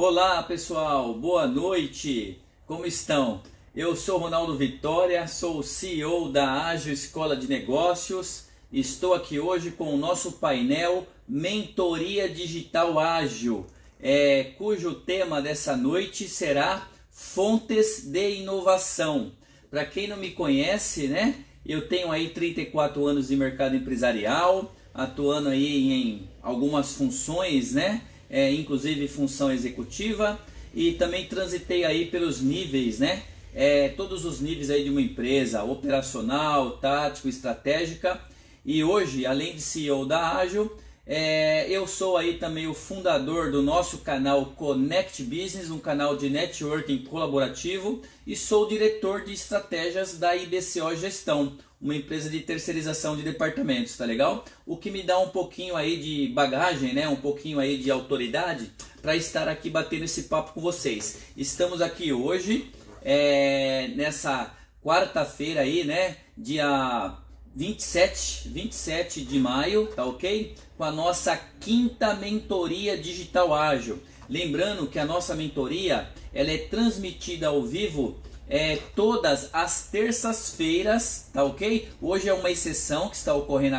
Olá pessoal, boa noite, como estão? Eu sou Ronaldo Vitória, sou o CEO da Ágil Escola de Negócios. Estou aqui hoje com o nosso painel Mentoria Digital Ágil, cujo tema dessa noite será Fontes de Inovação. Para quem não me conhece, né? Eu tenho aí 34 anos de mercado empresarial, atuando aí em algumas funções, né? Inclusive função executiva, e também transitei aí pelos níveis, né? Todos os níveis aí de uma empresa, operacional, tático, estratégica. E hoje, além de CEO da Ágil, eu sou aí também o fundador do nosso canal Connect Business, um canal de networking colaborativo, e sou diretor de estratégias da IBCO Gestão, uma empresa de terceirização de departamentos, tá legal? O que me dá um pouquinho aí de bagagem, né? Um pouquinho aí de autoridade para estar aqui batendo esse papo com vocês. Estamos aqui hoje, nessa quarta-feira aí, né? Dia 27 de maio, tá ok? Com a nossa quinta mentoria digital ágil. Lembrando que a nossa mentoria, ela é transmitida ao vivo todas as terças-feiras, tá ok? Hoje é uma exceção que está ocorrendo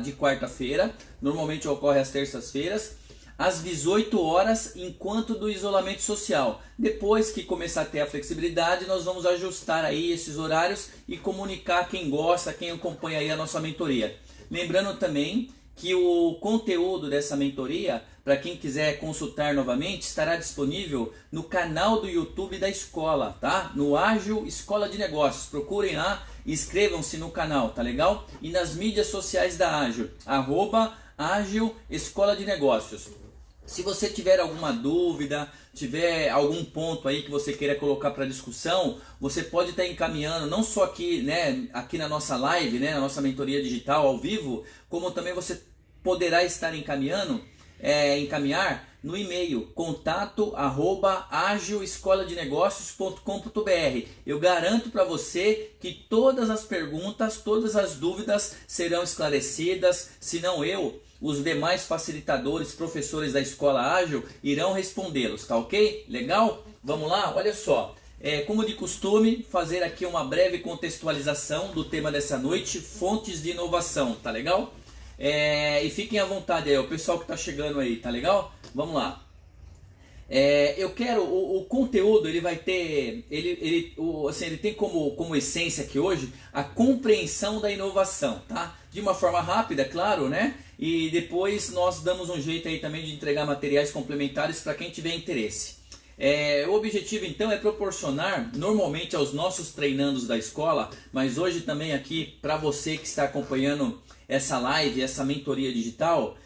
de quarta-feira, normalmente ocorre às terças-feiras, às 18 horas, enquanto do isolamento social. Depois que começar a ter a flexibilidade, nós vamos ajustar aí esses horários e comunicar quem gosta, quem acompanha aí a nossa mentoria. Lembrando também que o conteúdo dessa mentoria, para quem quiser consultar novamente, estará disponível no canal do YouTube da escola, tá? No Ágil Escola de Negócios. Procurem lá, inscrevam-se no canal, tá legal? E nas mídias sociais da Ágil, @Ágil Escola de Negócios. Se você tiver alguma dúvida, tiver algum ponto aí que você queira colocar para discussão, você pode estar encaminhando, não só aqui, né, aqui na nossa live, né, na nossa mentoria digital ao vivo, como também você poderá estar encaminhar no e-mail contato@agilescoladenegocios.com.br. Eu garanto para você que todas as perguntas, todas as dúvidas serão esclarecidas, se não eu, os demais facilitadores, professores da Escola Ágil irão respondê-los, tá ok? Legal? Vamos lá? Olha só, como de costume, fazer aqui uma breve contextualização do tema dessa noite, fontes de inovação, tá legal? E fiquem à vontade aí, o pessoal que está chegando aí, tá legal? Vamos lá. Eu quero, o conteúdo ele vai ter, ele tem como essência aqui hoje a compreensão da inovação, tá? De uma forma rápida, claro, né? E depois nós damos um jeito aí também de entregar materiais complementares para quem tiver interesse. O objetivo então é proporcionar normalmente aos nossos treinandos da escola, mas hoje também aqui para você que está acompanhando essa live, essa mentoria digital,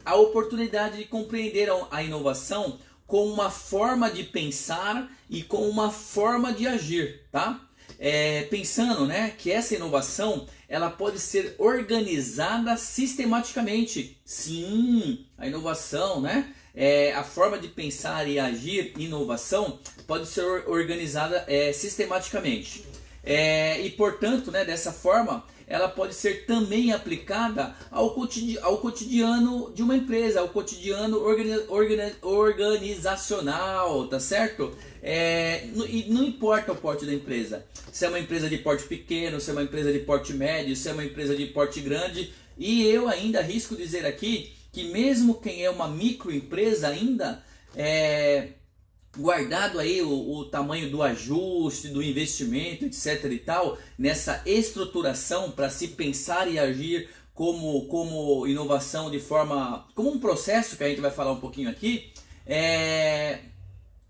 a oportunidade de compreender a inovação com uma forma de pensar e com uma forma de agir, tá? Pensando, né, que essa inovação ela pode ser organizada sistematicamente. Sim, a inovação, né? A forma de pensar e agir, inovação, pode ser organizada sistematicamente. E portanto, né, dessa forma, ela pode ser também aplicada ao cotidiano de uma empresa, ao cotidiano organizacional, tá certo? E não importa o porte da empresa, se é uma empresa de porte pequeno, se é uma empresa de porte médio, se é uma empresa de porte grande, e eu ainda arrisco dizer aqui que mesmo quem é uma microempresa ainda, guardado aí o tamanho do ajuste, do investimento, etc e tal, nessa estruturação para se pensar e agir como inovação de forma, como um processo que a gente vai falar um pouquinho aqui,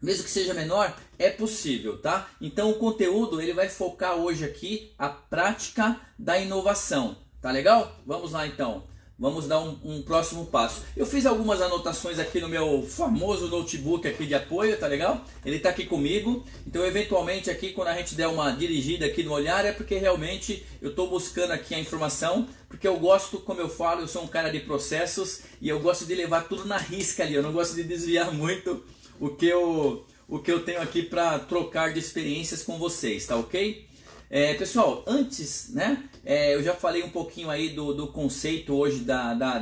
mesmo que seja menor, é possível, tá? Então o conteúdo ele vai focar hoje aqui a prática da inovação, tá legal? Vamos lá então. Vamos dar um próximo passo. Eu fiz algumas anotações aqui no meu famoso notebook aqui de apoio, tá legal? Ele tá aqui comigo. Então eventualmente aqui quando a gente der uma dirigida aqui no olhar é porque realmente eu estou buscando aqui a informação. Porque eu gosto, como eu falo, eu sou um cara de processos e eu gosto de levar tudo na risca ali. Eu não gosto de desviar muito o que eu tenho aqui para trocar de experiências com vocês, tá ok? Pessoal, antes, né, Eu já falei um pouquinho aí do conceito hoje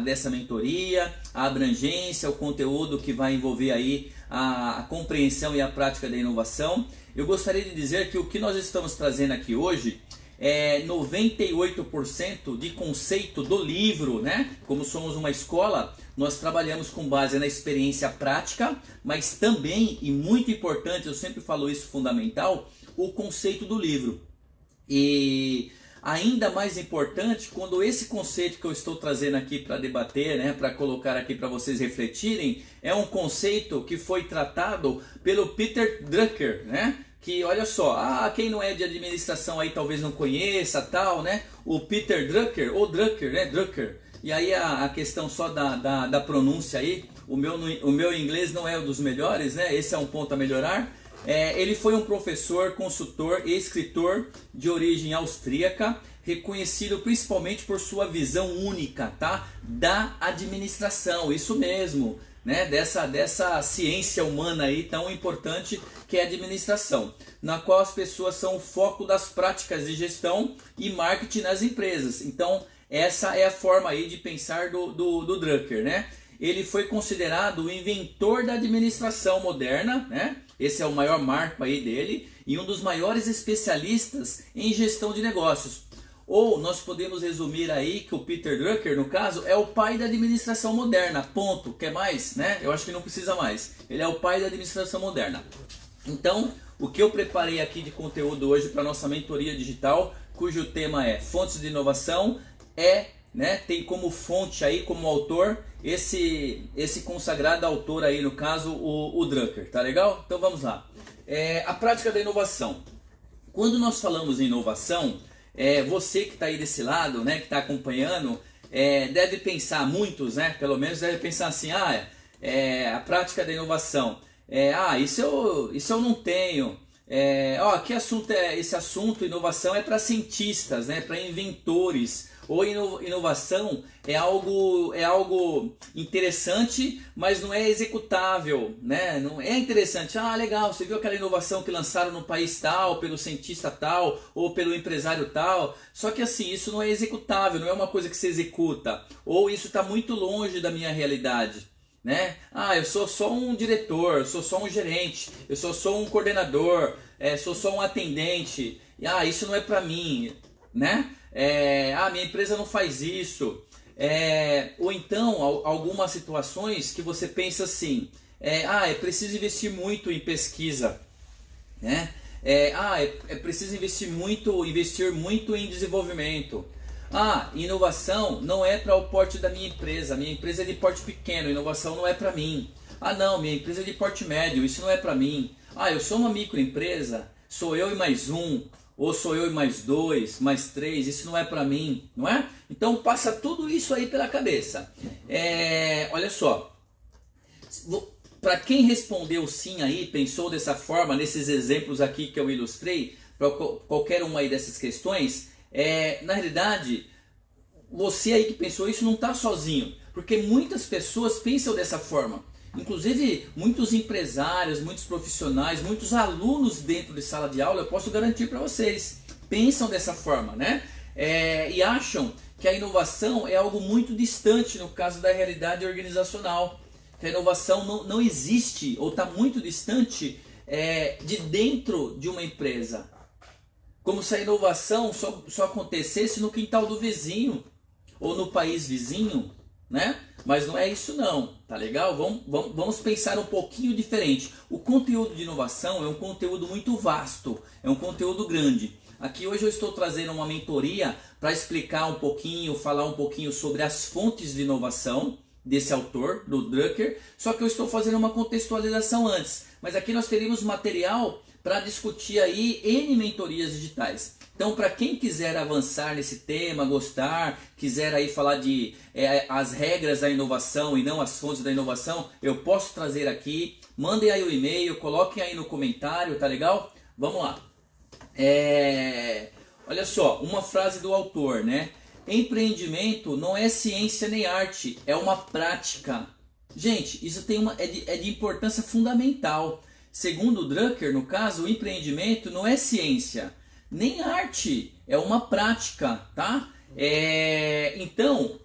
dessa mentoria, a abrangência, o conteúdo que vai envolver aí a compreensão e a prática da inovação. Eu gostaria de dizer que o que nós estamos trazendo aqui hoje é 98% de conceito do livro, né? Como somos uma escola, nós trabalhamos com base na experiência prática, mas também, e muito importante, eu sempre falo isso, fundamental, o conceito do livro. E ainda mais importante, quando esse conceito que eu estou trazendo aqui para debater, né, para colocar aqui para vocês refletirem, é um conceito que foi tratado pelo Peter Drucker, né? Que olha só, quem não é de administração aí talvez não conheça, tal, né? O Peter Drucker, ou Drucker, né? Drucker. E aí a questão só da pronúncia aí, o meu inglês não é um dos melhores, né? Esse é um ponto a melhorar. Ele foi um professor, consultor e escritor de origem austríaca, reconhecido principalmente por sua visão única, tá? Da administração, isso mesmo, né? Dessa ciência humana aí tão importante que é a administração, na qual as pessoas são o foco das práticas de gestão e marketing nas empresas. Então essa é a forma aí de pensar do Drucker, né? Ele foi considerado o inventor da administração moderna, né? Esse é o maior marco aí dele, e um dos maiores especialistas em gestão de negócios. Ou nós podemos resumir aí que o Peter Drucker, no caso, é o pai da administração moderna, ponto. Quer mais, né? Eu acho que não precisa mais. Ele é o pai da administração moderna. Então, o que eu preparei aqui de conteúdo hoje para nossa mentoria digital, cujo tema é fontes de inovação, tem como fonte aí, como autor, esse consagrado autor aí, no caso, o Drucker, tá legal? Então vamos lá. A prática da inovação. Quando nós falamos em inovação, você que está aí desse lado, né, que está acompanhando, deve pensar, muitos, né, pelo menos deve pensar assim, a prática da inovação, isso eu não tenho. Que assunto é esse assunto? Inovação é para cientistas, né, para inventores. Ou inovação é algo interessante, mas não é executável, né? Não é interessante. Legal, você viu aquela inovação que lançaram no país tal, pelo cientista tal, ou pelo empresário tal. Só que assim, isso não é executável, não é uma coisa que se executa. Ou isso está muito longe da minha realidade, né? Eu sou só um diretor, eu sou só um gerente, eu sou só um coordenador, sou só um atendente. Isso não é para mim, né? Minha empresa não faz isso. Ou então algumas situações que você pensa assim, é preciso investir muito em pesquisa, né? É preciso investir muito em desenvolvimento. Inovação não é para o porte da minha empresa é de porte pequeno, inovação não é para mim. Não, minha empresa é de porte médio, isso não é para mim. Eu sou uma microempresa, sou eu e mais um, ou sou eu e mais dois, mais três, isso não é para mim, não é? Então passa tudo isso aí pela cabeça. Olha só, para quem respondeu sim aí, pensou dessa forma, nesses exemplos aqui que eu ilustrei, para qualquer uma aí dessas questões, na realidade, você aí que pensou isso não está sozinho, porque muitas pessoas pensam dessa forma. Inclusive muitos empresários, muitos profissionais, muitos alunos dentro de sala de aula, eu posso garantir para vocês, pensam dessa forma, né? E acham que a inovação é algo muito distante no caso da realidade organizacional, que a inovação não existe ou está muito distante de dentro de uma empresa, como se a inovação só acontecesse no quintal do vizinho ou no país vizinho, né? Mas não é isso não, tá legal? Vamos pensar um pouquinho diferente. O conteúdo de inovação é um conteúdo muito vasto, é um conteúdo grande. Aqui hoje eu estou trazendo uma mentoria para explicar um pouquinho, falar um pouquinho sobre as fontes de inovação desse autor, do Drucker, só que eu estou fazendo uma contextualização antes. Mas aqui nós teríamos material para discutir aí N mentorias digitais. Então, para quem quiser avançar nesse tema, gostar, quiser aí falar de as regras da inovação e não as fontes da inovação, eu posso trazer aqui. Mandem aí o e-mail, coloquem aí no comentário, tá legal? Vamos lá. Olha só, uma frase do autor, né? Empreendimento não é ciência nem arte, é uma prática. Gente, isso é de importância fundamental. Segundo o Drucker, no caso, o empreendimento não é ciência, nem arte, é uma prática, tá? Então,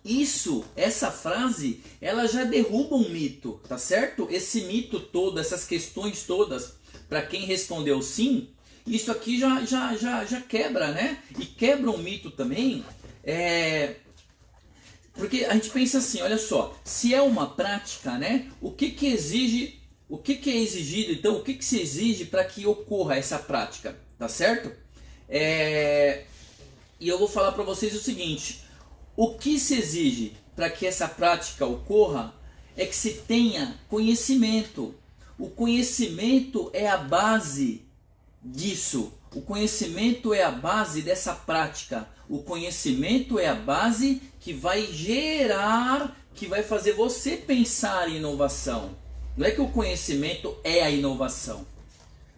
essa frase, ela já derruba um mito, tá certo? Esse mito todo, essas questões todas, para quem respondeu sim, isso aqui já quebra, né? E quebra um mito também, porque a gente pensa assim, olha só, se é uma prática, né? O que é exigido, então, o que se exige para que ocorra essa prática, tá certo? E eu vou falar para vocês o seguinte, o que se exige para que essa prática ocorra é que se tenha conhecimento. O conhecimento é a base disso. O conhecimento é a base dessa prática. O conhecimento é a base que vai gerar, que vai fazer você pensar em inovação. Não é que o conhecimento é a inovação,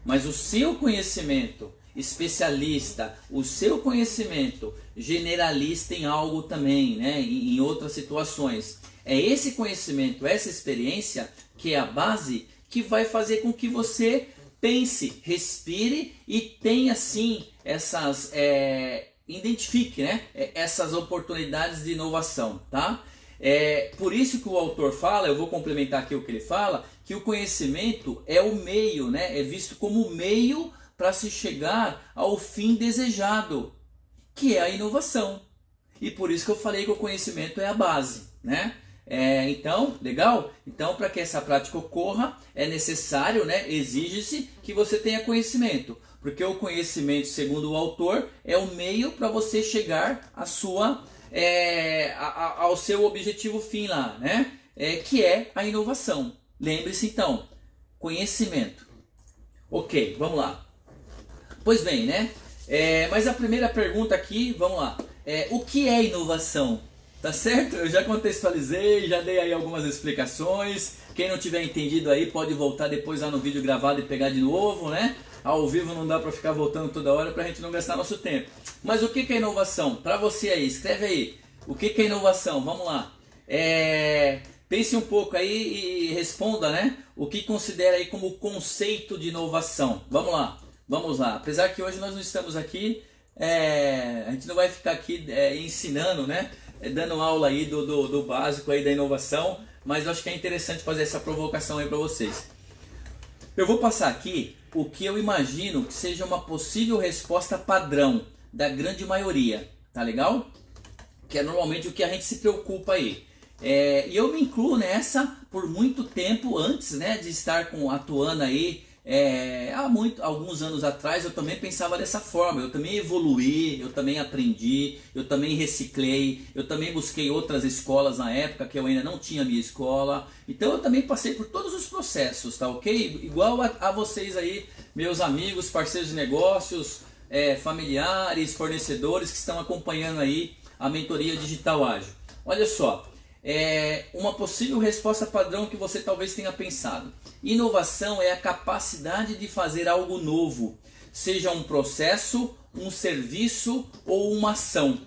mas o seu conhecimento especialista, o seu conhecimento generalista em algo também, né, em outras situações. É esse conhecimento, essa experiência que é a base que vai fazer com que você pense, respire e tenha sim essas, identifique, né, essas oportunidades de inovação, tá? Por isso que o autor fala, eu vou complementar aqui o que ele fala, que o conhecimento é o meio, né, é visto como o meio para se chegar ao fim desejado, que é a inovação. E por isso que eu falei que o conhecimento é a base, né? Então, legal? Então, para que essa prática ocorra, é necessário, né, exige-se que você tenha conhecimento. Porque o conhecimento, segundo o autor, é o meio para você chegar à sua, ao seu objetivo fim lá, né? Que é a inovação. Lembre-se então, conhecimento. Ok, vamos lá. Pois bem, né? Mas a primeira pergunta aqui, vamos lá. O que é inovação? Tá certo? Eu já contextualizei, já dei aí algumas explicações. Quem não tiver entendido aí pode voltar depois lá no vídeo gravado e pegar de novo, né? Ao vivo não dá para ficar voltando toda hora pra gente não gastar nosso tempo. Mas o que é inovação? Para você aí, escreve aí. O que é inovação? Vamos lá. Pense um pouco aí e responda, né? O que considera aí como conceito de inovação? Vamos lá. Vamos lá, apesar que hoje nós não estamos aqui, a gente não vai ficar aqui ensinando, né? Dando aula aí do básico aí da inovação, mas eu acho que é interessante fazer essa provocação aí para vocês. Eu vou passar aqui o que eu imagino que seja uma possível resposta padrão da grande maioria, tá legal? Que é normalmente o que a gente se preocupa aí. E eu me incluo nessa por muito tempo antes, né, de estar atuando aí. Alguns anos atrás eu também pensava dessa forma, eu também evoluí, eu também aprendi, eu também reciclei, eu também busquei outras escolas na época que eu ainda não tinha minha escola, então eu também passei por todos os processos, tá ok? Igual a vocês aí, meus amigos, parceiros de negócios, familiares, fornecedores que estão acompanhando aí a mentoria digital ágil. Olha só, uma possível resposta padrão que você talvez tenha pensado. Inovação é a capacidade de fazer algo novo, seja um processo, um serviço ou uma ação,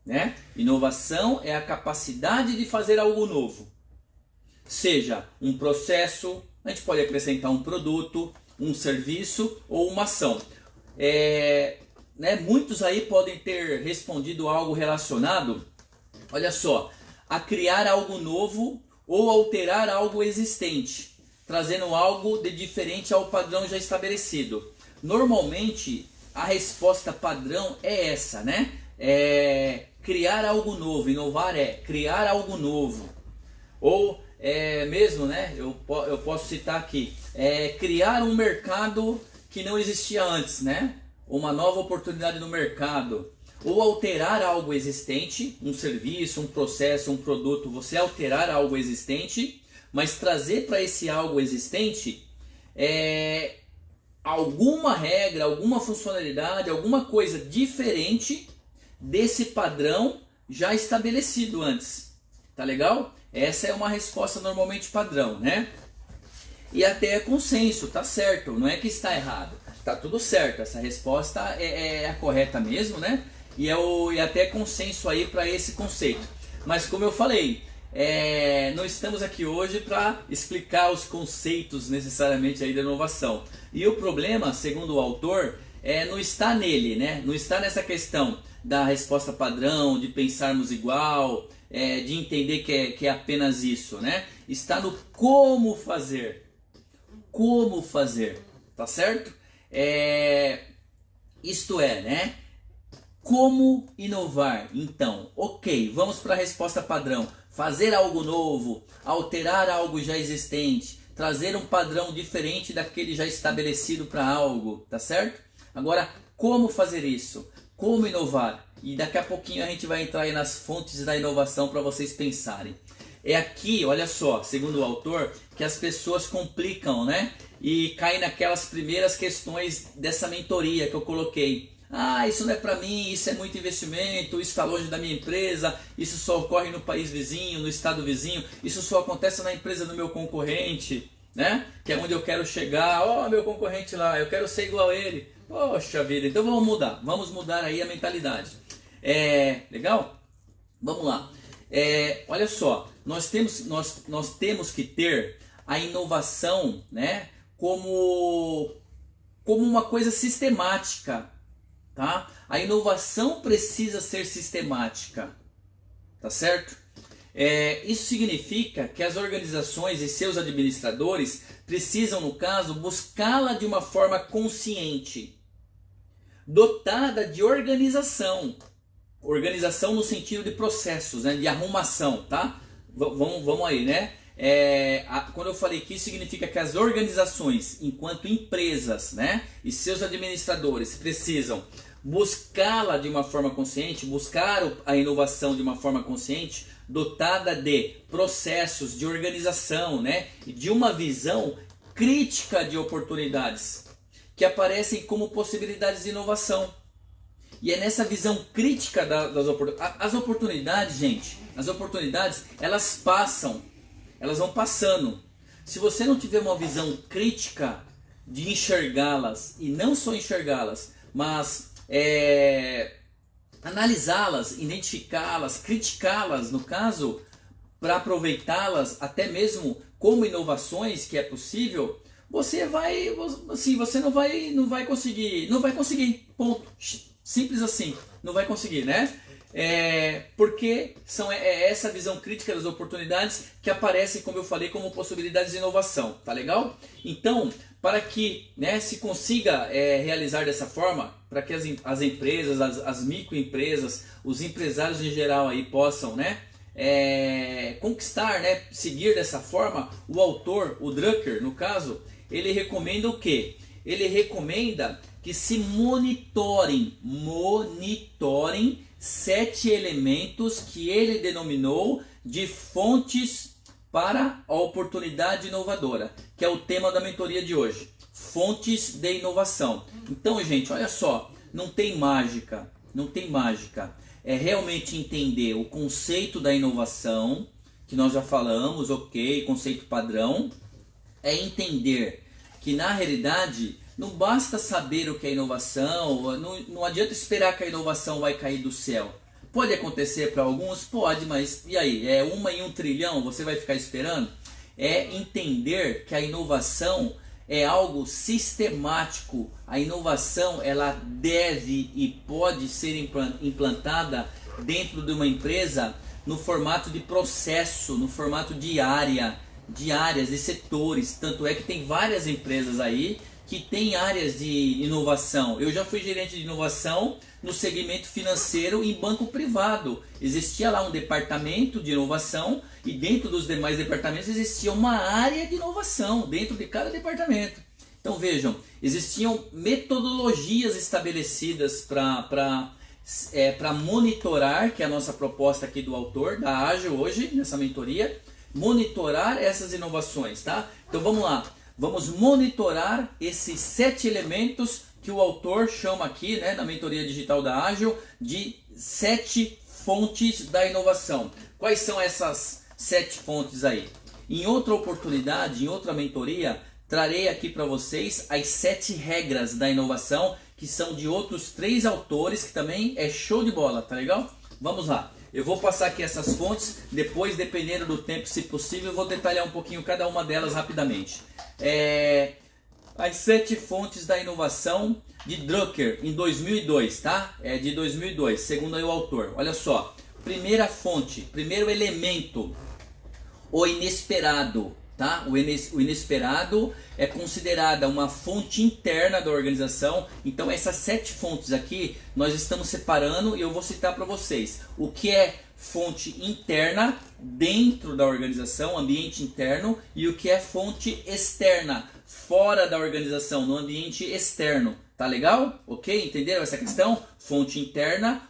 né? Inovação é a capacidade de fazer algo novo, seja um processo, a gente pode acrescentar um produto, um serviço ou uma ação. Muitos aí podem ter respondido algo relacionado, olha só, a criar algo novo ou alterar algo existente, trazendo algo de diferente ao padrão já estabelecido. Normalmente, a resposta padrão é essa, né? Criar algo novo, inovar é criar algo novo. Ou mesmo, né? Eu posso citar aqui, criar um mercado que não existia antes, né? Uma nova oportunidade no mercado. Ou alterar algo existente, um serviço, um processo, um produto, você alterar algo existente, mas trazer para esse algo existente alguma regra, alguma funcionalidade, alguma coisa diferente desse padrão já estabelecido antes. Tá legal? Essa é uma resposta normalmente padrão, né? E até é consenso, tá certo, não é que está errado, tá tudo certo, essa resposta é a correta mesmo, né? E até consenso aí para esse conceito. Mas como eu falei, não estamos aqui hoje para explicar os conceitos necessariamente aí da inovação. E o problema, segundo o autor, não está nele, né? Não está nessa questão da resposta padrão, de pensarmos igual, de entender que é apenas isso, né? Está no como fazer. Como fazer, tá certo? Isto é, né? Como inovar? Então, ok, vamos para a resposta padrão. Fazer algo novo, alterar algo já existente, trazer um padrão diferente daquele já estabelecido para algo, tá certo? Agora, como fazer isso? Como inovar? E daqui a pouquinho a gente vai entrar aí nas fontes da inovação para vocês pensarem. É aqui, olha só, segundo o autor, que as pessoas complicam, né? E caem naquelas primeiras questões dessa mentoria que eu coloquei. Ah, isso não é para mim, isso é muito investimento, isso está longe da minha empresa, isso só ocorre no país vizinho, no estado vizinho, isso só acontece na empresa do meu concorrente, né? Que é onde eu quero chegar. Ó, meu concorrente lá, eu quero ser igual a ele. Poxa vida, então vamos mudar aí a mentalidade. Legal? Vamos lá. Olha só, nós temos que ter a inovação, né, como uma coisa sistemática, tá? A inovação precisa ser sistemática, tá certo? Isso significa que as organizações e seus administradores precisam, no caso, buscá-la de uma forma consciente, dotada de organização. Organização no sentido de processos, né? De arrumação, tá? Vamos aí, né? Quando eu falei que isso significa que as organizações, enquanto empresas, né? E seus administradores precisam buscá-la de uma forma consciente, buscar a inovação de uma forma consciente, dotada de processos, de organização, né? E de uma visão crítica de oportunidades que aparecem como possibilidades de inovação. E é nessa visão crítica das oportunidades. As oportunidades, gente, elas passam, elas vão passando. Se você não tiver uma visão crítica de enxergá-las, e não só enxergá-las, mas analisá-las, identificá-las, criticá-las, no caso, para aproveitá-las até mesmo como inovações que é possível, você não vai conseguir, ponto. Simples assim, não vai conseguir, né? Porque essa visão crítica das oportunidades que aparecem, como eu falei, como possibilidades de inovação, tá legal? Então, para que, né, se consiga realizar dessa forma, para que as empresas, as microempresas, os empresários em geral aí possam, né, conquistar, né, seguir dessa forma, o autor, o Drucker, no caso, ele recomenda o quê? Ele recomenda que se monitorem 7 elementos que ele denominou de fontes para a oportunidade inovadora, que é o tema da mentoria de hoje. Fontes de inovação. Então, gente, olha só, não tem mágica. É realmente entender o conceito da inovação, que nós já falamos, ok, conceito padrão. É entender que, na realidade, não basta saber o que é inovação, não adianta esperar que a inovação vai cair do céu. Pode acontecer para alguns? Pode, mas e aí? 1 em 1 trilhão, você vai ficar esperando? É entender que a inovação é algo sistemático. A inovação, ela deve e pode ser implantada dentro de uma empresa no formato de processo, no formato de áreas, de setores. Tanto é que tem várias empresas aí que tem áreas de inovação. Eu já fui gerente de inovação no segmento financeiro em banco privado. Existia lá um departamento de inovação e dentro dos demais departamentos existia uma área de inovação dentro de cada departamento. Então vejam, existiam metodologias estabelecidas para monitorar, que é a nossa proposta aqui do autor, da Ágil hoje, nessa mentoria, monitorar essas inovações, tá? Então vamos lá. Vamos monitorar esses 7 elementos que o autor chama aqui, né, na mentoria digital da Ágil, de 7 fontes da inovação. Quais são essas 7 fontes aí? Em outra oportunidade, em outra mentoria, trarei aqui para vocês as 7 regras da inovação, que são de outros 3 autores, que também é show de bola, tá legal? Vamos lá. Eu vou passar aqui essas fontes, depois, dependendo do tempo, se possível, eu vou detalhar um pouquinho cada uma delas rapidamente. as 7 fontes da inovação de Drucker em 2002, tá? É de 2002, segundo aí o autor. Olha só, primeira fonte, primeiro elemento, o inesperado, tá? O inesperado é considerada uma fonte interna da organização. Então essas 7 fontes aqui nós estamos separando e eu vou citar para vocês o que é fonte interna dentro da organização, ambiente interno, e o que é fonte externa fora da organização, no ambiente externo. Tá legal? Ok? Entenderam essa questão? Fonte interna,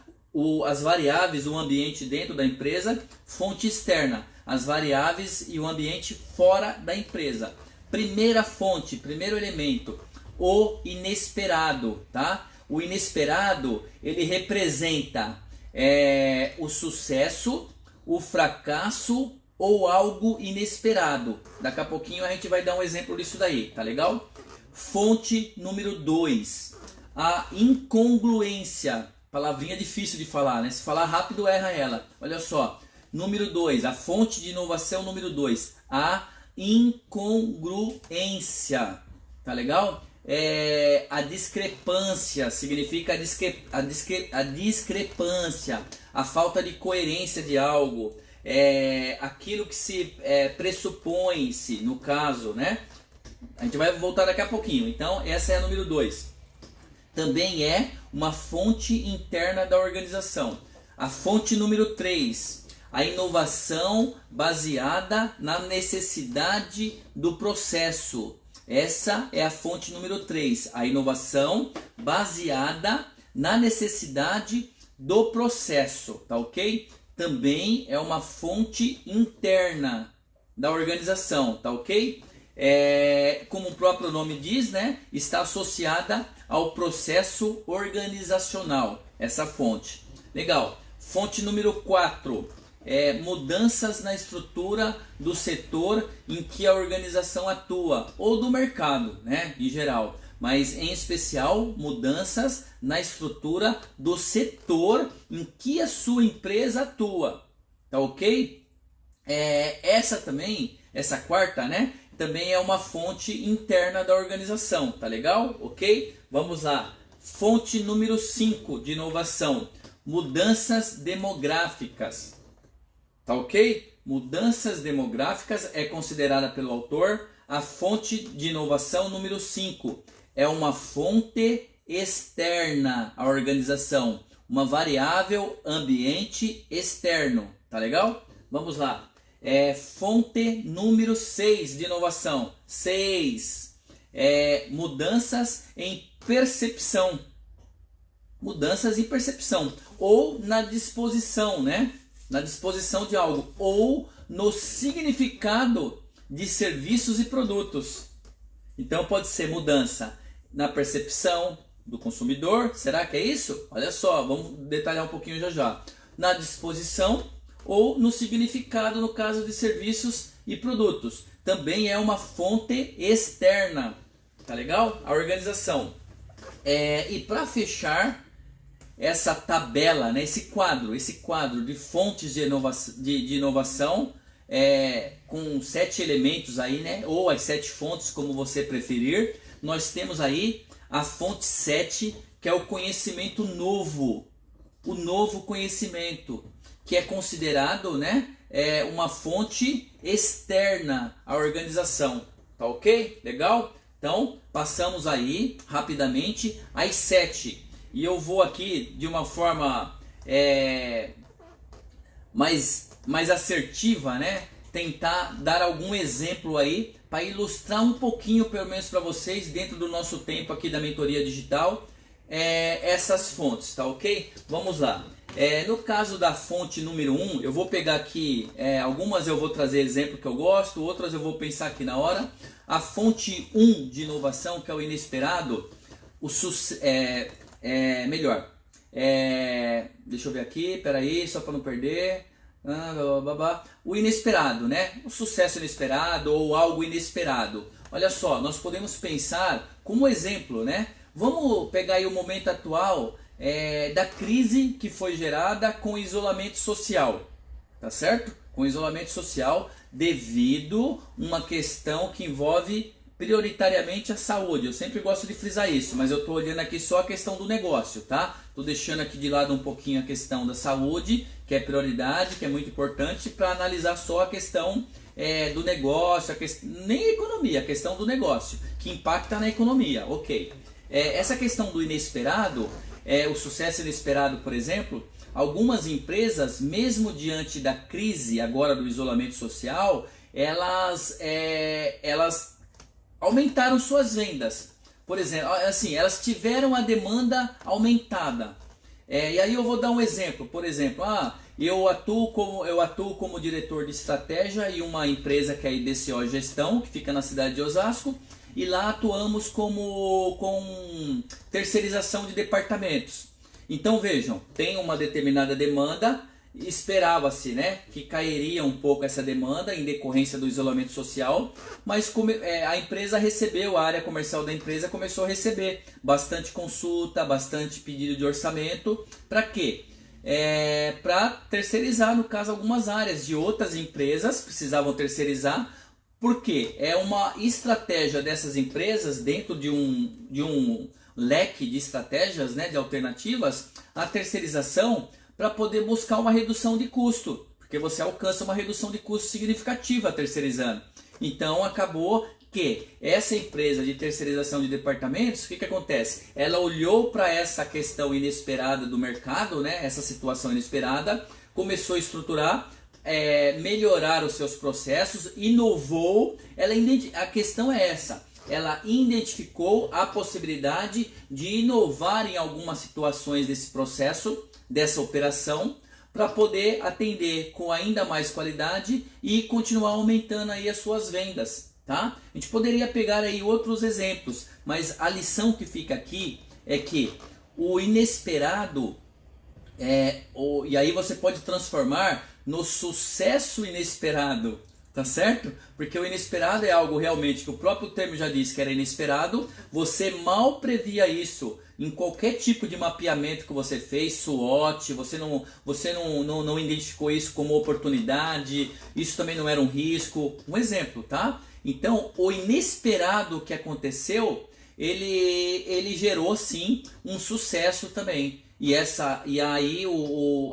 as variáveis, o ambiente dentro da empresa. Fonte externa, as variáveis e o ambiente fora da empresa. Primeira fonte, primeiro elemento, o inesperado, tá? O inesperado, ele representa o sucesso, o fracasso ou algo inesperado. Daqui a pouquinho a gente vai dar um exemplo disso daí, tá legal? Fonte número 2, a incongruência. Palavrinha difícil de falar, né? Se falar rápido erra ela. Olha só, número 2, a fonte de inovação número 2, a incongruência. Tá legal? A discrepância significa a discrepância, a falta de coerência de algo, aquilo que se pressupõe-se, no caso, né? A gente vai voltar daqui a pouquinho. Então essa é a número 2. Também é uma fonte interna da organização. A fonte número 3, a inovação baseada na necessidade do processo. Essa é a fonte número 3, a inovação baseada na necessidade do processo, tá ok? Também é uma fonte interna da organização, tá ok? Como o próprio nome diz, né? Está associada ao processo organizacional, essa fonte. Legal. Fonte número 4, mudanças na estrutura do setor em que a organização atua, ou do mercado, né, em geral, mas em especial mudanças na estrutura do setor em que a sua empresa atua, tá ok? Essa quarta, né, também é uma fonte interna da organização, tá legal? Ok? Vamos lá. Fonte número 5 de inovação, mudanças demográficas. Tá ok? Mudanças demográficas é considerada pelo autor a fonte de inovação número 5. É uma fonte externa à organização, uma variável ambiente externo. Tá legal? Vamos lá. Fonte número 6 de inovação. 6. Mudanças em percepção. Mudanças em percepção. Ou na disposição, né? Na disposição de algo, ou no significado de serviços e produtos. Então pode ser mudança na percepção do consumidor, será que é isso? Olha só, vamos detalhar um pouquinho já já. Na disposição ou no significado no caso de serviços e produtos. Também é uma fonte externa, tá legal? A organização. E para fechar essa tabela, né, esse quadro de fontes de inovação, com 7 elementos aí, né, ou as 7 fontes, como você preferir, nós temos aí a fonte 7, que é o conhecimento novo, o novo conhecimento, que é considerado, né, uma fonte externa à organização, tá ok? Legal? Então, passamos aí rapidamente as 7. E eu vou aqui de uma forma mais assertiva, né? Tentar dar algum exemplo aí para ilustrar um pouquinho, pelo menos para vocês, dentro do nosso tempo aqui da mentoria digital, essas fontes, tá ok? Vamos lá. No caso da fonte número 1, eu vou pegar aqui, algumas eu vou trazer exemplo que eu gosto, outras eu vou pensar aqui na hora. A fonte 1 de inovação, que é o inesperado, melhor. Deixa eu ver aqui, peraí, só para não perder. O inesperado, né? O sucesso inesperado ou algo inesperado. Olha só, nós podemos pensar como exemplo, né? Vamos pegar aí o momento atual da crise que foi gerada com o isolamento social, tá certo? Com o isolamento social devido a uma questão que envolve prioritariamente a saúde. Eu sempre gosto de frisar isso, mas eu estou olhando aqui só a questão do negócio, tá? Estou deixando aqui de lado um pouquinho a questão da saúde, que é prioridade, que é muito importante, para analisar só a questão do negócio, nem a economia, a questão do negócio, que impacta na economia, ok. Essa questão do inesperado, o sucesso inesperado, por exemplo, algumas empresas, mesmo diante da crise agora do isolamento social, elas aumentaram suas vendas. Por exemplo, assim, elas tiveram a demanda aumentada. E aí eu vou dar um exemplo. Por exemplo, eu atuo como diretor de estratégia em uma empresa que é a IDCO Gestão, que fica na cidade de Osasco, e lá atuamos com terceirização de departamentos. Então vejam, tem uma determinada demanda, esperava-se, né, que cairia um pouco essa demanda em decorrência do isolamento social, mas a empresa recebeu, a área comercial da empresa começou a receber bastante consulta, bastante pedido de orçamento. Para quê? Para terceirizar, no caso, algumas áreas de outras empresas precisavam terceirizar. Porque é uma estratégia dessas empresas dentro de um leque de estratégias, né, de alternativas, a terceirização, para poder buscar uma redução de custo, porque você alcança uma redução de custo significativa terceirizando. Então acabou que essa empresa de terceirização de departamentos, o que acontece? Ela olhou para essa questão inesperada do mercado, né, essa situação inesperada, começou a estruturar, melhorar os seus processos, inovou. A questão é essa, ela identificou a possibilidade de inovar em algumas situações desse processo, dessa operação, para poder atender com ainda mais qualidade e continuar aumentando aí as suas vendas, tá? A gente poderia pegar aí outros exemplos, mas a lição que fica aqui é que o inesperado e aí você pode transformar no sucesso inesperado, tá certo? Porque o inesperado é algo realmente que o próprio termo já disse que era inesperado, você mal previa isso em qualquer tipo de mapeamento que você fez, SWOT, você não identificou isso como oportunidade, isso também não era um risco, um exemplo, tá? Então, o inesperado que aconteceu, ele gerou sim um sucesso também. E aí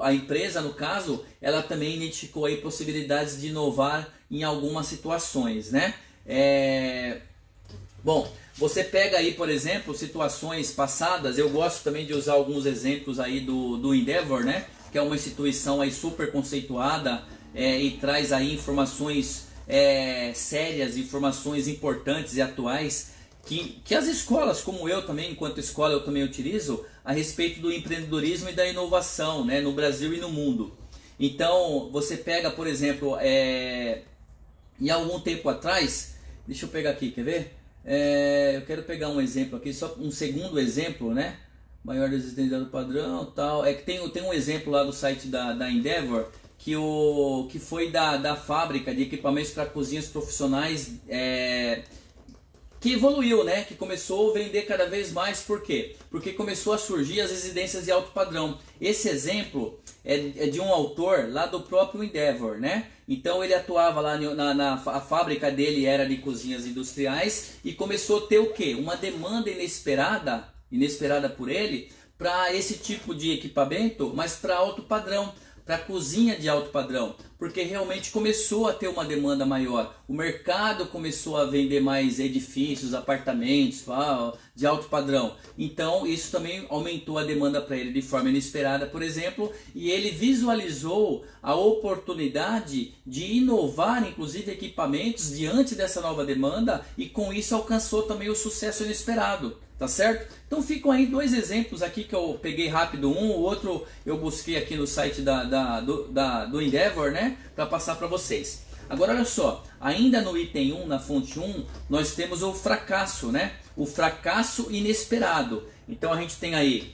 a empresa, no caso, ela também identificou aí possibilidades de inovar em algumas situações, né? Bom, você pega aí, por exemplo, situações passadas. Eu gosto também de usar alguns exemplos aí do Endeavor, né? Que é uma instituição aí super conceituada e traz aí informações sérias, informações importantes e atuais que as escolas, como eu também, enquanto escola eu também utilizo, a respeito do empreendedorismo e da inovação, né, no Brasil e no mundo. Então, você pega, por exemplo, em algum tempo atrás, deixa eu pegar aqui, quer ver? Eu quero pegar um exemplo aqui, só um segundo exemplo, né? Maior resistência do padrão, tal. Que tem um exemplo lá do site da Endeavor, que foi da fábrica de equipamentos para cozinhas profissionais, que evoluiu, né? Que começou a vender cada vez mais. Por quê? Porque começou a surgir as residências de alto padrão. Esse exemplo é de um autor lá do próprio Endeavor, né? Então ele atuava lá a fábrica dele era de cozinhas industriais e começou a ter o quê? Uma demanda inesperada por ele para esse tipo de equipamento, mas para alto padrão, para cozinha de alto padrão, porque realmente começou a ter uma demanda maior. O mercado começou a vender mais edifícios, apartamentos de alto padrão. Então isso também aumentou a demanda para ele de forma inesperada, por exemplo, e ele visualizou a oportunidade de inovar, inclusive equipamentos, diante dessa nova demanda, e com isso alcançou também o sucesso inesperado. Tá certo? Então ficam aí dois exemplos aqui que eu peguei rápido, o outro eu busquei aqui no site do Endeavor, né, para passar para vocês. Agora olha só, ainda no item 1, na fonte 1, nós temos o fracasso, né? O fracasso inesperado. Então a gente tem aí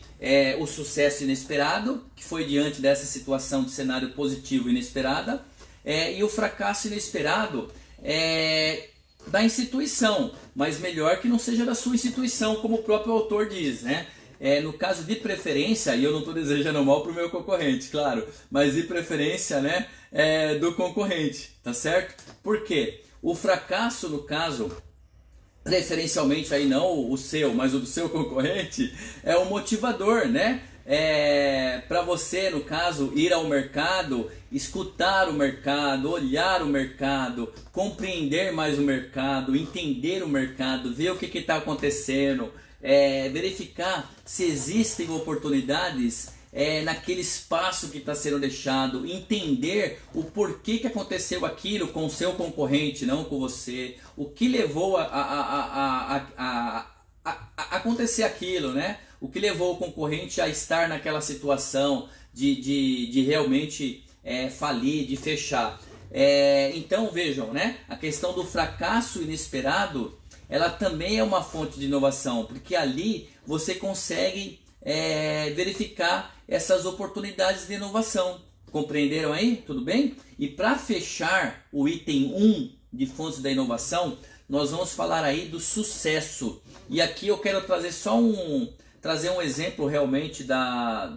o sucesso inesperado, que foi diante dessa situação de cenário positivo inesperada, e o fracasso inesperado da instituição, mas melhor que não seja da sua instituição, como o próprio autor diz, né? No caso de preferência, e eu não estou desejando mal para o meu concorrente, claro, mas de preferência, né, do concorrente, tá certo? Por quê? O fracasso, no caso, preferencialmente aí não o seu, mas o do seu concorrente, é um motivador, né? Para você, no caso, ir ao mercado, escutar o mercado, olhar o mercado, compreender mais o mercado, entender o mercado, ver o que está acontecendo, verificar se existem oportunidades naquele espaço que está sendo deixado, entender o porquê que aconteceu aquilo com o seu concorrente, não com você, o que levou a acontecer aquilo, né? O que levou o concorrente a estar naquela situação de realmente falir, de fechar. Então vejam, né? A questão do fracasso inesperado, ela também é uma fonte de inovação, porque ali você consegue verificar essas oportunidades de inovação. Compreenderam aí? Tudo bem? E para fechar o item 1 de fontes da inovação, nós vamos falar aí do sucesso. E aqui eu quero trazer trazer um exemplo realmente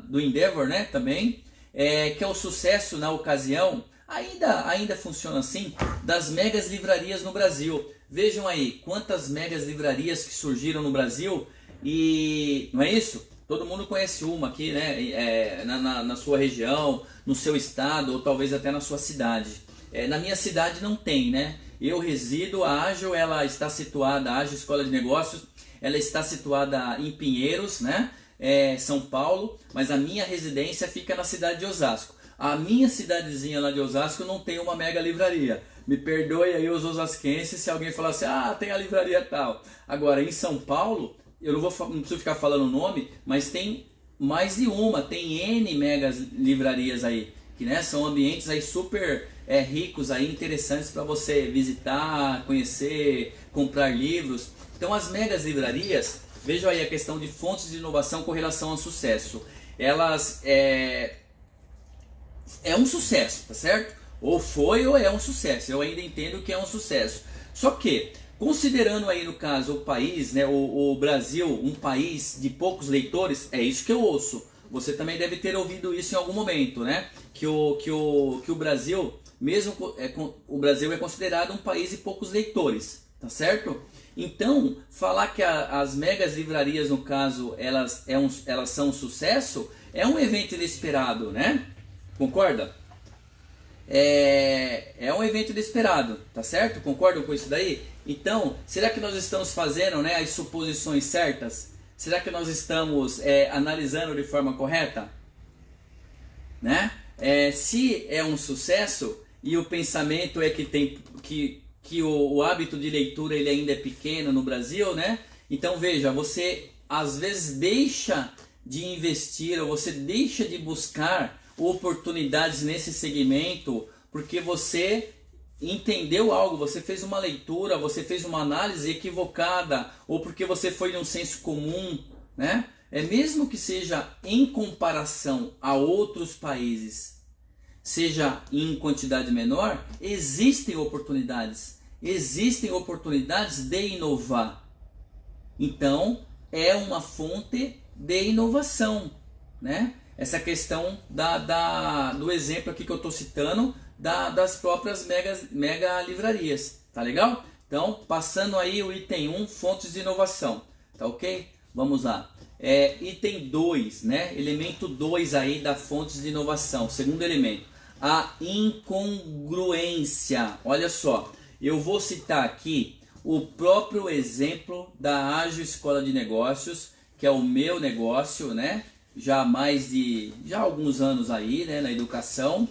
do Endeavor, né? Também, que é o sucesso na ocasião, ainda funciona assim, das megas livrarias no Brasil. Vejam aí quantas megas livrarias que surgiram no Brasil e não é isso? Todo mundo conhece uma aqui, né? Na sua região, no seu estado ou talvez até na sua cidade. Na minha cidade não tem, né? Eu resido, a Ágil, ela está situada, a Ágil Escola de Negócios, ela está situada em Pinheiros, né? São Paulo, mas a minha residência fica na cidade de Osasco. A minha cidadezinha lá de Osasco não tem uma mega livraria. Me perdoe aí os osasquenses se alguém falar assim, tem a livraria tal. Agora, em São Paulo, eu não preciso ficar falando o nome, mas tem mais de uma, tem N megas livrarias aí, que né, são ambientes aí super ricos, aí, interessantes para você visitar, conhecer, comprar livros. Então as megas livrarias, vejam aí a questão de fontes de inovação com relação ao sucesso. Elas é um sucesso, tá certo? Ou foi ou é um sucesso, eu ainda entendo que é um sucesso. Só que, considerando aí no caso o país, né, o Brasil, um país de poucos leitores, é isso que eu ouço. Você também deve ter ouvido isso em algum momento, né? Que o Brasil, mesmo o Brasil é considerado um país de poucos leitores, tá certo? Então, falar que as megas livrarias, no caso, elas são um sucesso, é um evento inesperado, né? Concorda? É um evento inesperado, tá certo? Concordam com isso daí? Então, será que nós estamos fazendo, né, as suposições certas? Será que nós estamos analisando de forma correta? Né? Se é um sucesso e o pensamento é que o hábito de leitura ele ainda é pequeno no Brasil, né? Então veja, você às vezes deixa de investir ou você deixa de buscar oportunidades nesse segmento porque você entendeu algo, você fez uma leitura, você fez uma análise equivocada ou porque você foi num senso comum, né? Mesmo que seja em comparação a outros países, seja em quantidade menor, existem oportunidades de inovar. Então, é uma fonte de inovação, né? Essa questão do exemplo aqui que eu estou citando, das próprias mega livrarias, tá legal? Então, passando aí o item 1, fontes de inovação, tá ok? Vamos lá. Item 2, né? Elemento 2 aí da fontes de inovação, segundo elemento, a incongruência. Olha só, eu vou citar aqui o próprio exemplo da Ágil Escola de Negócios, que é o meu negócio, né? Já há alguns anos aí, né, na educação.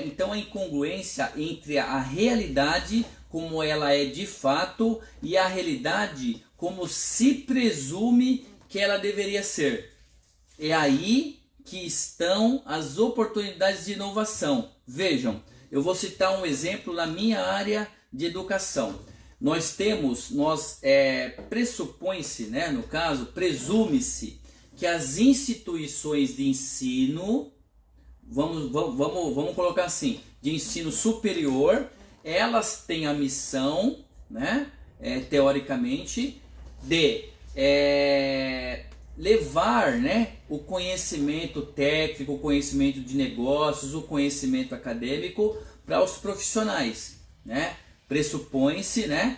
Então a incongruência entre a realidade como ela é de fato e a realidade como se presume que ela deveria ser. É aí que estão as oportunidades de inovação. Vejam, eu vou citar um exemplo na minha área de educação. Pressupõe-se, né, no caso, presume-se que as instituições de ensino, vamos colocar assim, de ensino superior, elas têm a missão, né, teoricamente, de levar, né, o conhecimento técnico, o conhecimento de negócios, o conhecimento acadêmico para os profissionais, né? Pressupõe-se, né,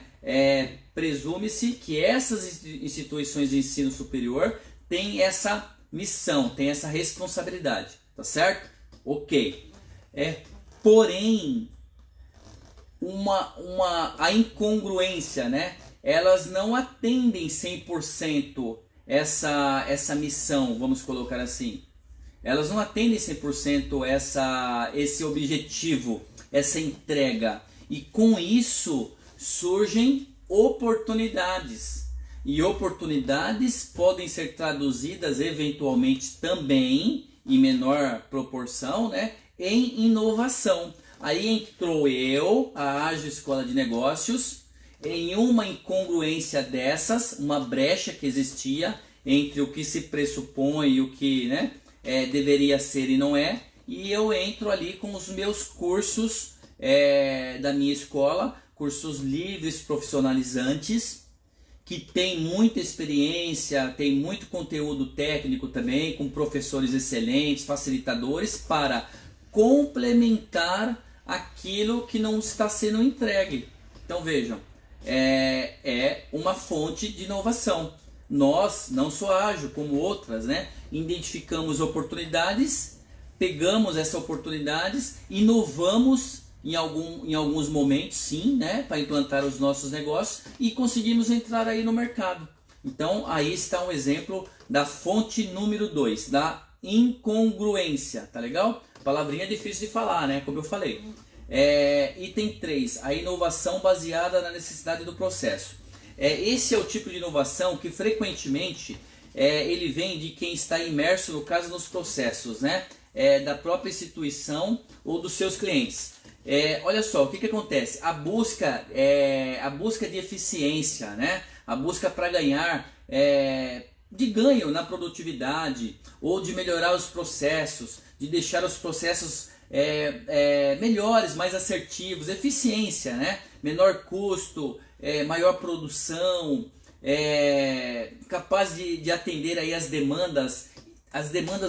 presume-se que essas instituições de ensino superior têm essa missão, têm essa responsabilidade, tá certo? Ok. Porém, a incongruência, né? Elas não atendem 100% essa missão, vamos colocar assim. Elas não atendem 100% esse objetivo, essa entrega. E com isso surgem oportunidades. E oportunidades podem ser traduzidas eventualmente também, em menor proporção, né, em inovação. Aí entrou a Ágil Escola de Negócios, em uma incongruência dessas, uma brecha que existia entre o que se pressupõe e o que, né, deveria ser e não é. E eu entro ali com os meus cursos da minha escola, cursos livres profissionalizantes, que tem muita experiência, tem muito conteúdo técnico também, com professores excelentes, facilitadores, para complementar aquilo que não está sendo entregue. Então vejam, é uma fonte de inovação. Nós, não só ágil, como outras, né, identificamos oportunidades, pegamos essas oportunidades, inovamos em alguns momentos, sim, né, para implantar os nossos negócios e conseguimos entrar aí no mercado. Então aí está um exemplo da fonte número 2, da incongruência, tá legal? Palavrinha difícil de falar, né, como eu falei. Item 3, a inovação baseada na necessidade do processo. Esse é o tipo de inovação que frequentemente ele vem de quem está imerso, no caso, nos processos, né, da própria instituição ou dos seus clientes. Olha só, o que acontece? A busca de eficiência, né, a busca para ganhar, de ganho na produtividade, ou de melhorar os processos, de deixar os processos melhores, mais assertivos, eficiência, né, menor custo, maior produção, capaz de atender aí as demandas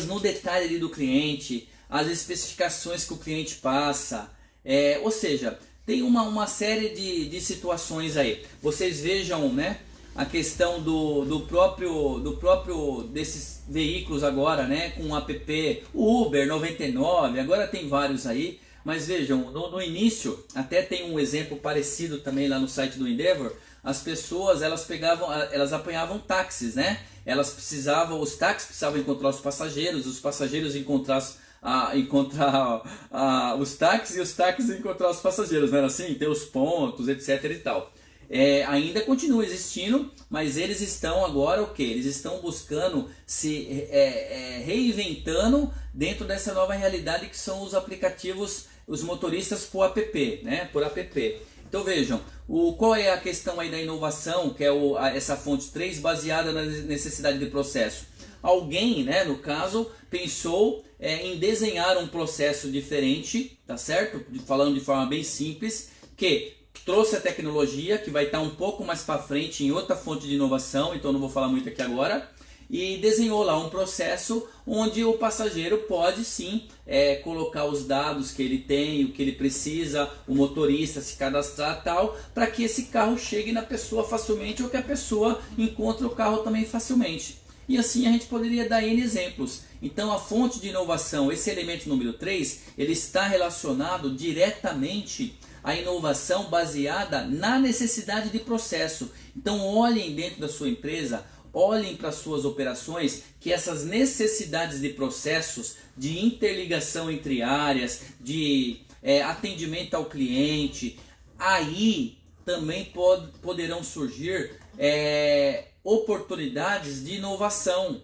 no detalhe ali do cliente, as especificações que o cliente passa, ou seja, tem uma série de situações aí. Vocês vejam, né, a questão do próprio desses veículos agora, né, com o app, o Uber 99, agora tem vários aí. Mas vejam, no início, até tem um exemplo parecido também lá no site do Endeavor. As pessoas, elas apanhavam táxis, né? Os táxis precisavam encontrar os passageiros encontrar os táxis e os táxis encontrar os passageiros, não era assim? Ter os pontos, etc e tal. Ainda continua existindo, mas eles estão agora o quê? Eles estão buscando se reinventando dentro dessa nova realidade que são os aplicativos, os motoristas por app, né? Por app. Então vejam, qual é a questão aí da inovação, que é essa fonte 3, baseada na necessidade de processo? Alguém, né, no caso, pensou em desenhar um processo diferente, tá certo? Falando de forma bem simples, que trouxe a tecnologia, que vai estar um pouco mais para frente em outra fonte de inovação, então não vou falar muito aqui agora, e desenhou lá um processo onde o passageiro pode sim colocar os dados que ele tem, o que ele precisa, o motorista se cadastrar tal, para que esse carro chegue na pessoa facilmente ou que a pessoa encontre o carro também facilmente. E assim a gente poderia dar N exemplos. Então a fonte de inovação, esse elemento número 3, ele está relacionado diretamente à inovação baseada na necessidade de processo. Então olhem dentro da sua empresa, olhem para suas operações, que essas necessidades de processos, de interligação entre áreas, de atendimento ao cliente, aí também poderão surgir oportunidades de inovação,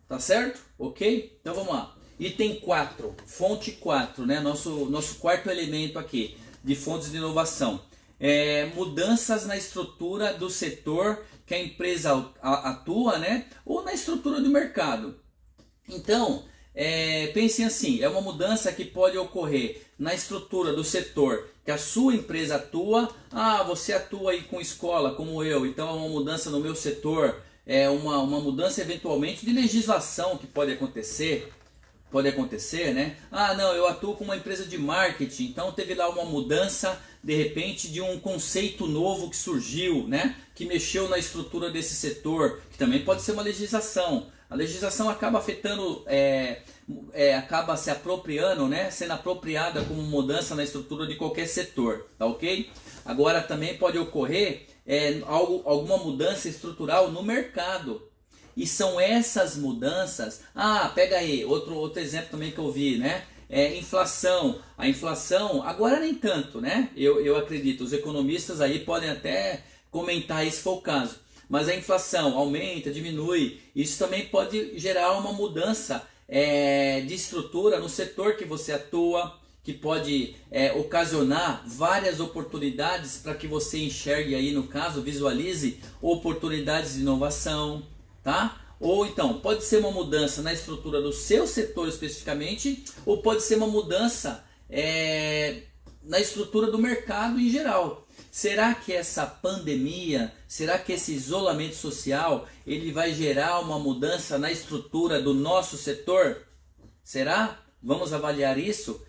tá certo? Ok? Então vamos lá. Item 4, fonte 4, né? Nosso quarto elemento aqui de fontes de inovação. Mudanças na estrutura do setor que a empresa atua, né? Ou na estrutura do mercado. Então, pensem assim, é uma mudança que pode ocorrer na estrutura do setor que a sua empresa atua. Você atua aí com escola, como eu, então é uma mudança no meu setor, é uma mudança eventualmente de legislação que pode acontecer, né? Não, eu atuo com uma empresa de marketing, então teve lá uma mudança de repente de um conceito novo que surgiu, né? Que mexeu na estrutura desse setor, que também pode ser uma legislação. A legislação acaba afetando, acaba se apropriando, né? Sendo apropriada como mudança na estrutura de qualquer setor, tá ok? Agora também pode ocorrer alguma mudança estrutural no mercado. E são essas mudanças... pega aí, outro exemplo também que eu vi, né? Inflação. A inflação, agora nem tanto, né? Eu acredito, os economistas aí podem até comentar se for o caso. Mas a inflação aumenta, diminui. Isso também pode gerar uma mudança de estrutura no setor que você atua, que pode ocasionar várias oportunidades para que você enxergue aí, no caso, visualize oportunidades de inovação, tá? Ou então, pode ser uma mudança na estrutura do seu setor especificamente, ou pode ser uma mudança na estrutura do mercado em geral. Será que essa pandemia, será que esse isolamento social, ele vai gerar uma mudança na estrutura do nosso setor? Será? Vamos avaliar isso?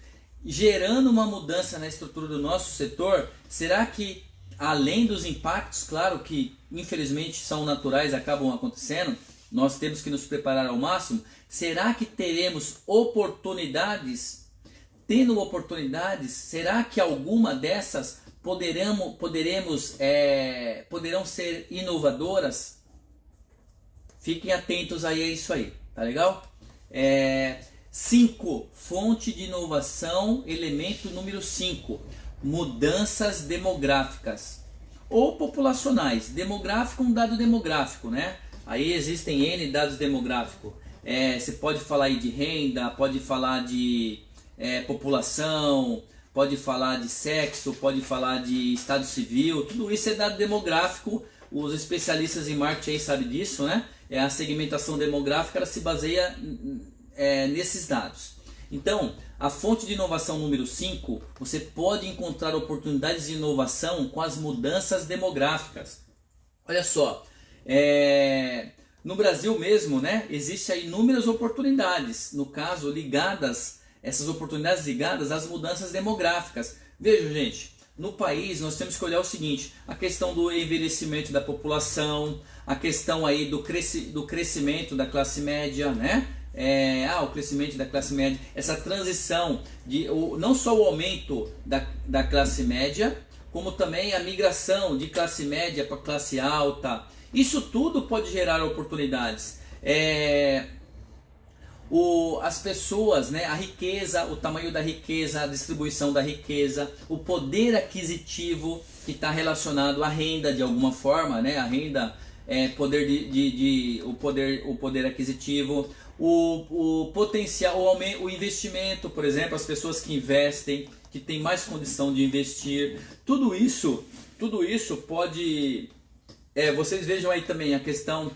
Gerando uma mudança na estrutura do nosso setor, será que, além dos impactos, claro que infelizmente são naturais, acabam acontecendo, nós temos que nos preparar ao máximo, será que teremos oportunidades? Tendo oportunidades, será que alguma dessas poderão ser inovadoras? Fiquem atentos aí a isso aí, tá legal? 5. Fonte de inovação, elemento número 5. Mudanças demográficas ou populacionais. Demográfico, um dado demográfico, né? Aí existem N dados demográficos. Você pode falar aí de renda, pode falar de população, pode falar de sexo, pode falar de estado civil, tudo isso é dado demográfico. Os especialistas em marketing aí sabem disso, né? A segmentação demográfica ela se baseia nesses dados. Então, a fonte de inovação número 5, você pode encontrar oportunidades de inovação com as mudanças demográficas. Olha só, no Brasil mesmo, né, existem aí inúmeras oportunidades, no caso, essas oportunidades ligadas às mudanças demográficas. Vejam, gente, no país nós temos que olhar o seguinte, a questão do envelhecimento da população, a questão aí do crescimento da classe média, né? O crescimento da classe média, essa transição, não só o aumento da classe média, como também a migração de classe média para classe alta. Isso tudo pode gerar oportunidades. As pessoas, né, a riqueza, o tamanho da riqueza, a distribuição da riqueza, o poder aquisitivo que está relacionado à renda de alguma forma, né, a renda, poder o poder aquisitivo, o potencial, o investimento, por exemplo, as pessoas que investem, que têm mais condição de investir, tudo isso pode, vocês vejam aí também a questão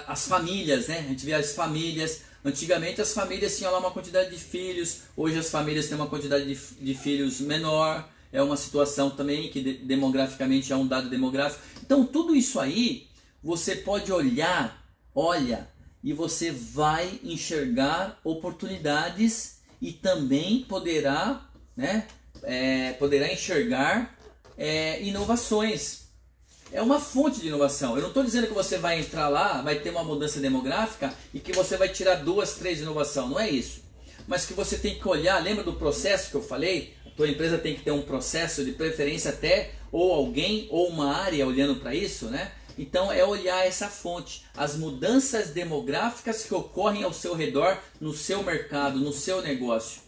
as famílias, né? A gente vê as famílias, antigamente as famílias tinham lá uma quantidade de filhos, hoje as famílias têm uma quantidade de filhos menor, é uma situação também que demograficamente é um dado demográfico. Então tudo isso aí, você pode olha, e você vai enxergar oportunidades e também poderá enxergar inovações. É uma fonte de inovação. Eu não estou dizendo que você vai entrar lá, vai ter uma mudança demográfica e que você vai tirar 2, 3 de inovação. Não é isso. Mas que você tem que olhar, lembra do processo que eu falei? A tua empresa tem que ter um processo, de preferência até, ou alguém, ou uma área olhando para isso, né? Então é olhar essa fonte, as mudanças demográficas que ocorrem ao seu redor, no seu mercado, no seu negócio.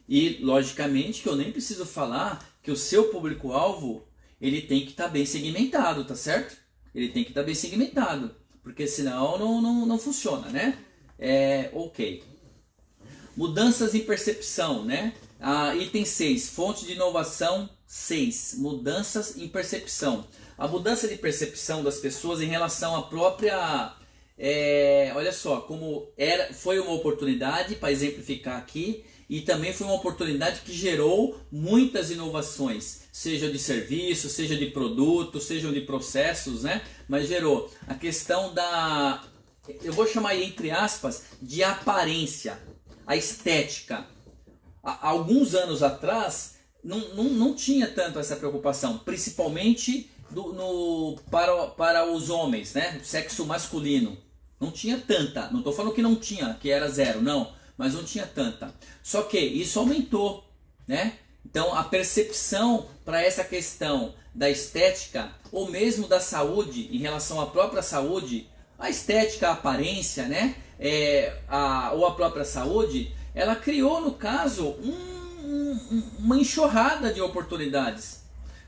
E logicamente que eu nem preciso falar que o seu público-alvo, ele tem que estar bem segmentado, tá certo? Ele tem que estar bem segmentado, porque senão não funciona, né? Ok. Mudanças em percepção, né? Item 6, fonte de inovação 6, mudanças em percepção. A mudança de percepção das pessoas em relação à própria... olha só, como foi uma oportunidade, para exemplificar aqui, e também foi uma oportunidade que gerou muitas inovações, seja de serviço, seja de produto, sejam de processos, né? Mas gerou a questão eu vou chamar aí entre aspas, de aparência, a estética. Há alguns anos atrás, não tinha tanto essa preocupação, principalmente para os homens, né? O sexo masculino. Não tinha tanta, não estou falando que não tinha, que era zero, não, mas não tinha tanta. Só que isso aumentou, né? Então a percepção para essa questão da estética, ou mesmo da saúde, em relação à própria saúde, a estética, a aparência, né? Ou a própria saúde, ela criou, no caso, uma enxurrada de oportunidades.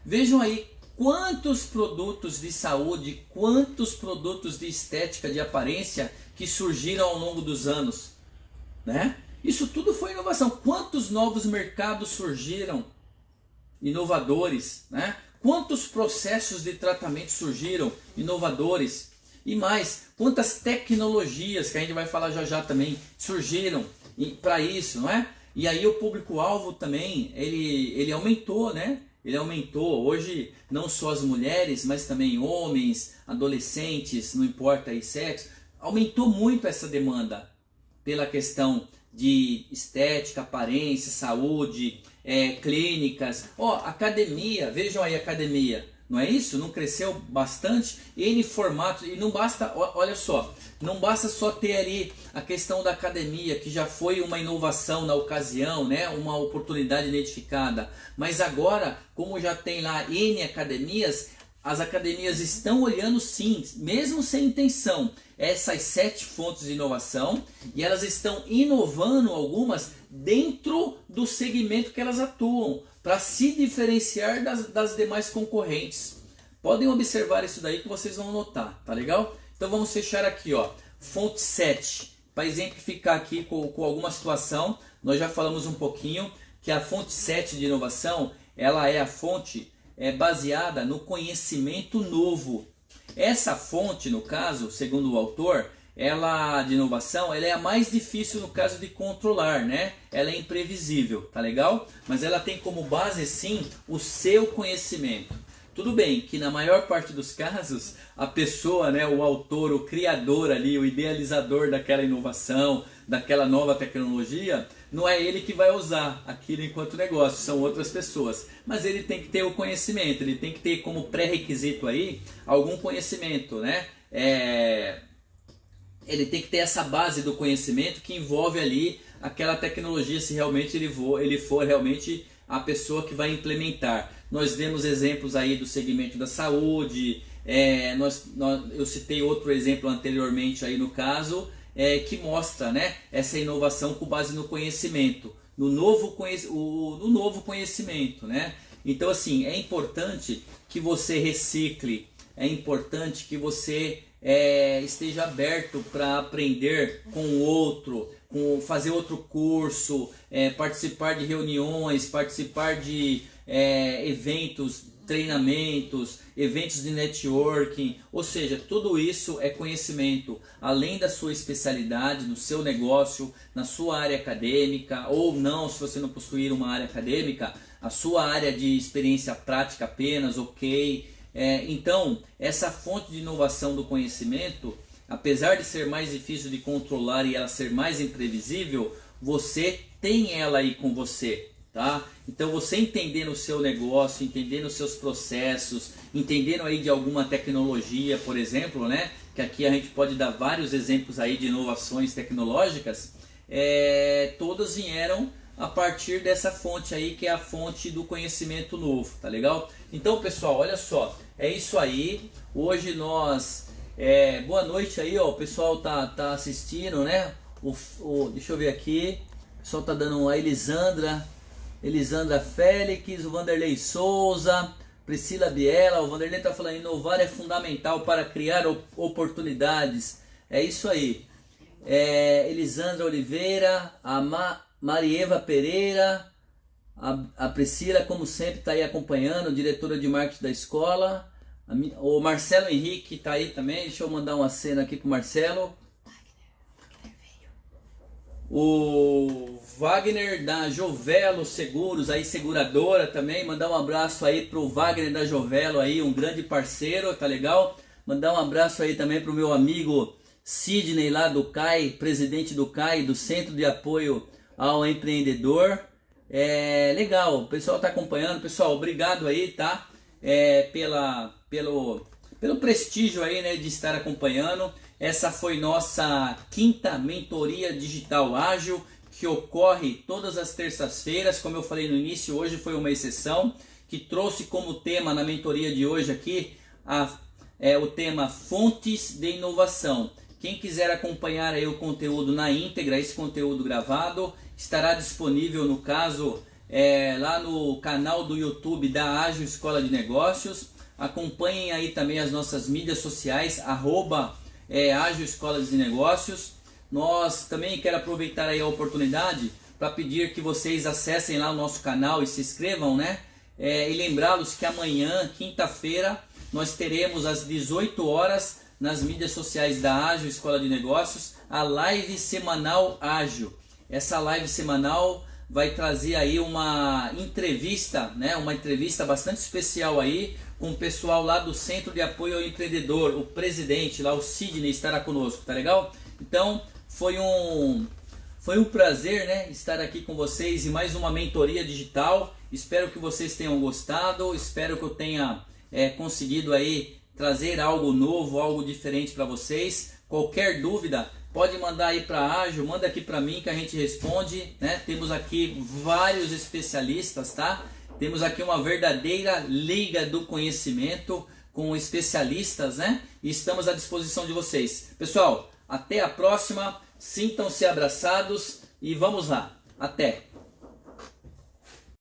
Vejam aí quantos produtos de saúde, quantos produtos de estética, de aparência que surgiram ao longo dos anos, né? Isso tudo foi inovação. Quantos novos mercados surgiram, inovadores, né? Quantos processos de tratamento surgiram, inovadores. E mais, quantas tecnologias, que a gente vai falar já já também, surgiram para isso, não é? E aí o público-alvo também, ele aumentou, né? Ele aumentou. Hoje, não só as mulheres, mas também homens, adolescentes, não importa aí sexo, aumentou muito essa demanda pela questão de estética, aparência, saúde, clínicas. Academia, vejam aí a academia. Não é isso? Não cresceu bastante? N formatos, e não basta, olha só, não basta só ter ali a questão da academia, que já foi uma inovação na ocasião, né? Uma oportunidade identificada. Mas agora, como já tem lá N academias, as academias estão olhando sim, mesmo sem intenção, essas 7 fontes de inovação, e elas estão inovando algumas dentro do segmento que elas atuam, para se diferenciar das demais concorrentes. Podem observar isso daí que vocês vão notar, tá legal? Então vamos fechar aqui, ó, fonte 7, para exemplificar aqui com alguma situação. Nós já falamos um pouquinho que a fonte 7 de inovação, ela é a fonte baseada no conhecimento novo. Essa fonte, no caso, segundo o autor, ela de inovação, ela é a mais difícil no caso de controlar, né? Ela é imprevisível, tá legal? Mas ela tem como base sim o seu conhecimento. Tudo bem que na maior parte dos casos a pessoa, né, o autor, o criador ali, o idealizador daquela inovação, daquela nova tecnologia, não é ele que vai usar aquilo enquanto negócio, são outras pessoas. Mas ele tem que ter o conhecimento, ele tem que ter como pré-requisito aí algum conhecimento, né? Ele tem que ter essa base do conhecimento que envolve ali aquela tecnologia, se realmente ele for realmente a pessoa que vai implementar. Nós vemos exemplos aí do segmento da saúde, eu citei outro exemplo anteriormente aí no caso, que mostra, né, essa inovação com base no conhecimento, no novo conhecimento, né? Então assim, é importante que você recicle, é importante que você esteja aberto para aprender com o outro, fazer outro curso, participar de reuniões, participar de eventos, treinamentos, eventos de networking, ou seja, tudo isso é conhecimento, além da sua especialidade, no seu negócio, na sua área acadêmica, ou não, se você não possuir uma área acadêmica, a sua área de experiência prática apenas, ok. Então, essa fonte de inovação do conhecimento, apesar de ser mais difícil de controlar e ela ser mais imprevisível, você tem ela aí com você, tá? Então, você entendendo o seu negócio, entendendo os seus processos, entendendo aí de alguma tecnologia, por exemplo, né? Que aqui a gente pode dar vários exemplos aí de inovações tecnológicas, todas vieram a partir dessa fonte aí, que é a fonte do conhecimento novo, tá legal? Então, pessoal, olha só, é isso aí. Hoje nós... boa noite aí, ó, o pessoal tá assistindo, né? Deixa eu ver aqui, o pessoal tá dando a Elisandra Félix, o Vanderlei Souza, Priscila Biela. O Vanderlei tá falando, inovar é fundamental para criar oportunidades. É isso aí. Elisandra Oliveira, a Marieva Pereira, a Priscila, como sempre, está aí acompanhando, diretora de marketing da escola. O Marcelo Henrique está aí também, deixa eu mandar uma cena aqui pro Marcelo. O Wagner da Jovelo Seguros, aí seguradora também, mandar um abraço aí pro Wagner da Jovelo aí, um grande parceiro, tá legal? Mandar um abraço aí também pro meu amigo Sidney lá do CAI, presidente do CAI, do Centro de Apoio ao Empreendedor. Legal, o pessoal está acompanhando. Pessoal, obrigado aí, tá? Pelo prestígio aí, né, de estar acompanhando. Essa foi nossa quinta mentoria digital ágil, que ocorre todas as terças-feiras. Como eu falei no início, hoje foi uma exceção, que trouxe como tema na mentoria de hoje aqui o tema fontes de inovação. Quem quiser acompanhar aí o conteúdo na íntegra, esse conteúdo gravado, estará disponível no caso lá no canal do YouTube da Ágil Escola de Negócios. Acompanhem aí também as nossas mídias sociais, Ágil Escola de Negócios. Nós também quero aproveitar aí a oportunidade para pedir que vocês acessem lá o nosso canal e se inscrevam, né? E lembrá-los que amanhã, quinta-feira, nós teremos às 18 horas nas mídias sociais da Ágil Escola de Negócios a live semanal ágil. Essa live semanal vai trazer aí uma entrevista, né? Uma entrevista bastante especial aí com o pessoal lá do Centro de Apoio ao Empreendedor, o presidente lá, o Sidney, estará conosco, tá legal? Então foi um prazer, né, estar aqui com vocês em mais uma mentoria digital. Espero que vocês tenham gostado, espero que eu tenha conseguido aí trazer algo novo, algo diferente para vocês. Qualquer dúvida, pode mandar aí para a Ágil, manda aqui para mim que a gente responde, né? Temos aqui vários especialistas, tá? Temos aqui uma verdadeira liga do conhecimento com especialistas, né? E estamos à disposição de vocês. Pessoal, até a próxima, sintam-se abraçados e vamos lá. Até!